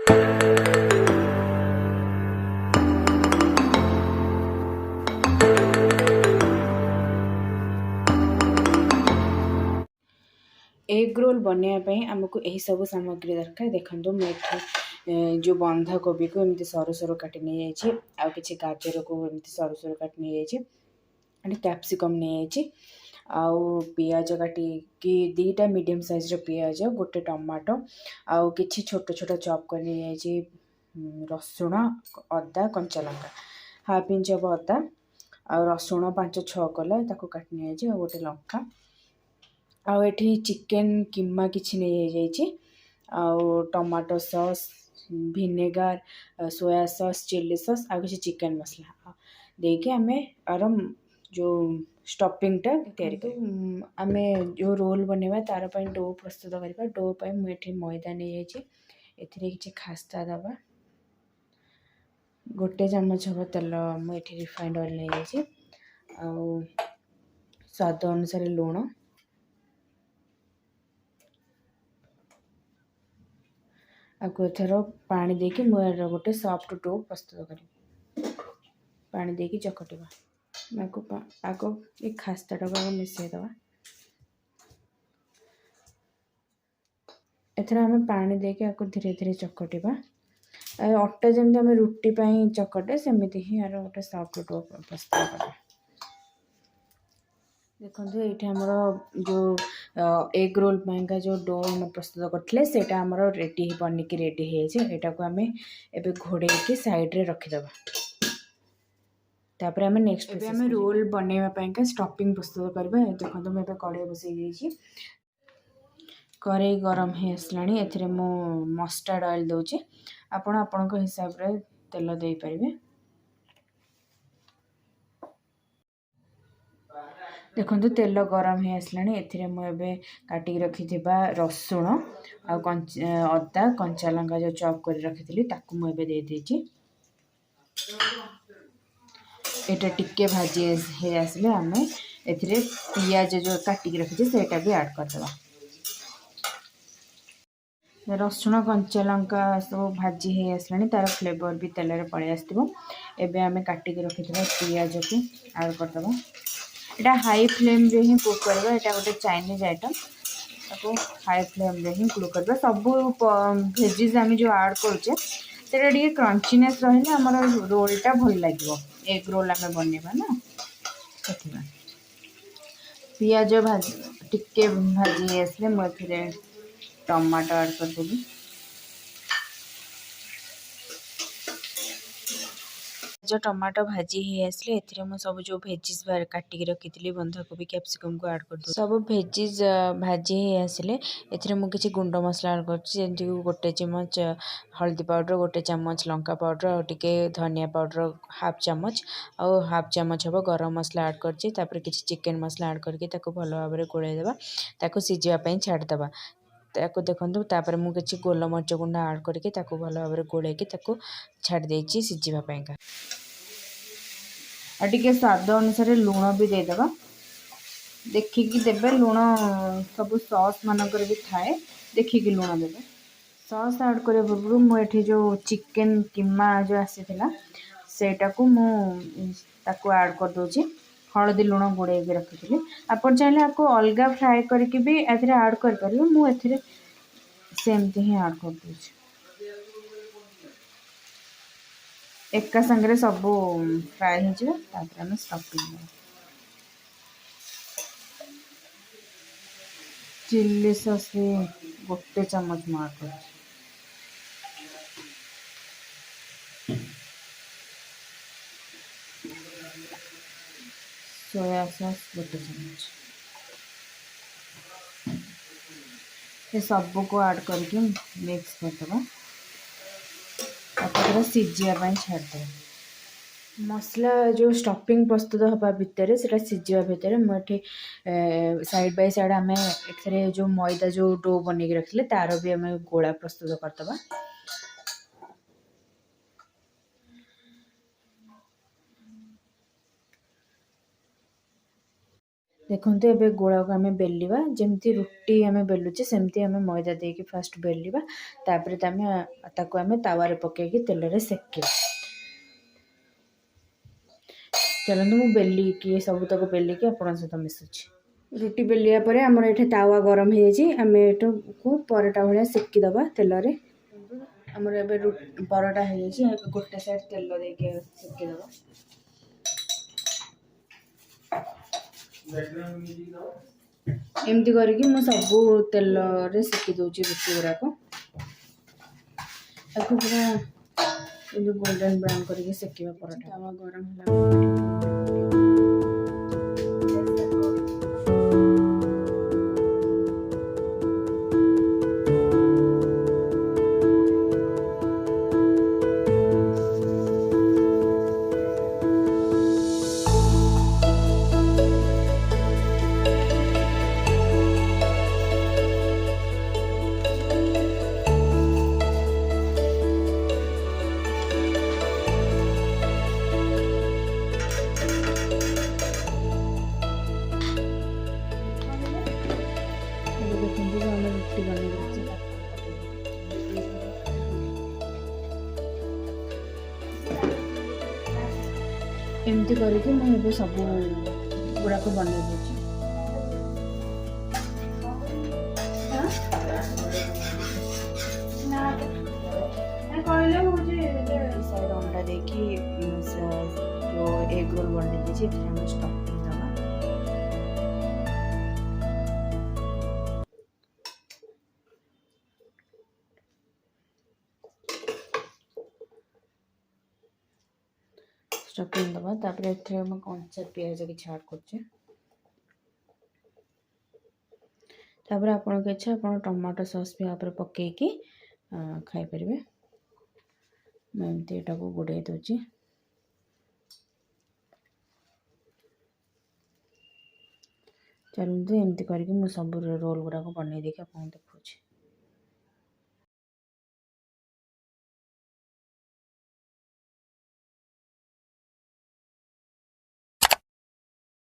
Egg roll बनवाई आमको यही सब सामग्री दरकार। देखो मुझे जो बंधा कोबी को एमती सरू सरू काटी नहीं जाइए, आउ कि गाजर को एमती सरू सरू काटी नहीं जाइए, कैप्सिकम नहीं जाइए, आउ पियाज काटी कि 2टा मीडियम साइज रो पियाज, गोटे टमाटो, आउ कि छोट छोट चॉप कर नहीं जाइए, रसुण, अदा, कंचा लंका, हाफ इंच हम अदा आ रसुण 5-6 कला ताको काटी नहीं जाइए, गोटे लंका, आउ एठी चिकेन कीमा किछि नहीं जाइए, आउ tomato sauce, vinegar, soya sauce, chilli sauce, आ किछि चिकेन मसला देके आमे आरम जो स्टफिंगटा तैयारी कर आमे जो रोल बनेबा तार पई डो प्रस्तुत करबा। डो पई मु एठी मैदा नहीं जाइए, एथिरे किछि खास्ता दबा, गोटे चम्मच हम तेल मु एठी रिफाइंड ऑयल नहीं जाइए, आउ स्वाद अनुसार लूण, आपको एथर पानी देके मुझे गोटे सॉफ्ट डो प्रस्तुत कर पानी देके चकटिबा। आगो ये खास्ताटा को मिसईदबा, एथर आम पानी देके आपको धीरे धीरे चकटिबा। अटा जमी आम रुटी पाई चकटे सेमती ही यार गोटे सॉफ्ट डो प्रस्तुत करबा। देखो ये आमर जो एग रोल का जो डो हम प्रस्तुत करते सेटा आमर रेडी बनिकी रेडी होटा को आम ए घोड़े साइड रे रखीदबा। तापर आम नेक्स्ट आम रोल बनवाई स्टफिंग प्रस्तुत करबा। देखो मुझे कड़े बसई कड़े गरम हो आसलानी, एथिरे मु मस्टर्ड ऑयल दूचे, आपण आपणक हिसाब रे तेल दे पारिबे। देखो तेल गरम हो आसलानी, एथिरे मुझे काटिक रखि रसुण आ अदा कंचा लंका जो चॉप कर रखी ताकू मुझे दे देछि। एटा टिके भाजी हे आसले आमे एथिरे पियाज जो काटिक रखी सेटा भी ऐड करदबा। रसुण कंचा लंका सब भाजी हे आसलानी, तार फ्लेवर भी तेल रे पड़े आसतिबो। एबे आमे काटिक रखि पियाज को ऐड करदबा। एटा हाई फ्लेम रे ही कुक करबा। एटा गोटे चाइनीज आइटम, ताको हाई फ्लेम रे ही कुक करबा। सब वेजिज आम जो ऐड करूचे सेटा टिके क्रंचीनेस रहले हमर रोलटा भल लागिवो। एग रोल आमे बनेबा ना सेथिबा। पियाज भाजी टिके भाजी आसले मु एथिरे टमाटो ऐड कर देबी। जो टमाटो भाजी ही आसले एथिरे मु सब जो वेजिस काटिक रखी बंधा कोबी कैप्सिकम को ऐड कर दो। सब वेजिस भाजी ही आसले एथिरे मु किछि गुंड मसला ऐड करछि, जेंति गोटे चम्मच हल्दी पाउडर, गोटे चम्मच लंका पाउडर, और टिके धनिया पाउडर हाफ चम्मच, और हाफ चम्मच हम गरम मसला ऐड करछि। तापर किछि चिकेन मसला ऐड करके ताको भलो भाबरे गोळै देबा, ताको सिजिबा पई छाड़ देबा। ताको देखंतु तापर मु किछि गोलमरिच गुंडा ऐड करके ताको भलो भाबरे गोळै के ताको छाड़ देछि सिजिबा पई का। आ टिके स्वाद अनुसार लूण भी देदेबा, देखिकी देबे। लूण सब सॉस मानकर भी थाए, देखिकी लूण देबे। सॉस ऐड करे पूर्व मुझे जो चिकेन कीमा जो आसीथिला सेटा को मु ताको ऐड कर दोची। हळदी लूण गोड़े रखी आपण चाहे आपको अलगा फ्राए करके भी एथरे ऐड कर परिबे, मु एथरे सेमती ही ऐड कर दोची। एका संगे सब फ्राए हो आम स्टफिंग चिल्ली सॉस भी गोटे चम्मच मार कर, सोया सॉस गोटे चम्मच, ये सब को ऐड करके मिक्स करदबा। सिझा छाड़देव मसला जो स्टफिंग प्रस्तुत हवा भितर से सिझा भितर मुझे साइड बाय साइड आम ए जो मैदा जो डो बन रखिले तार भी आम गोला प्रस्तुत करदबा। देखते एबे गोला को आम बेलिया जमी रुटी आम बेलुचे सेमती आम मैदा देके फास्ट बेलिया तापर आम तावारे पकईकी तेल रे सेकिया। चलते मु बेलिकी सबुतक बेलिकी आपण सहित मिसुची। रुटी बेलिया पर आमर ये तावा गरम होमें को परटा भाया सेकिदबा तेल रे। आमर ए परटा हो गोटे साइड तेल देके सेकिदबा। एमती करके मु सबू तेल रे सेकी दूची रुटी गुराक पूरा गोल्डन ब्राउन करके सेकिबा परटा। तावा गरम होला एमती करके मुझे सब गुड़ाक बन साइड अंडा देखी जो एग रोल बन स्टफिंग दवा। स्टफिंग दवा तापर एथे हम कंचा प्याज की छाड़ करछे। तापर आपन के इच्छा आपन टमाटो सॉस भी आप पकईकी खाई परिबे। मैं एमती एटा को गुड़ाई दूची। चलते एमती करके मु सब रोल गुड़ाक बन देखिए आपको देखुची।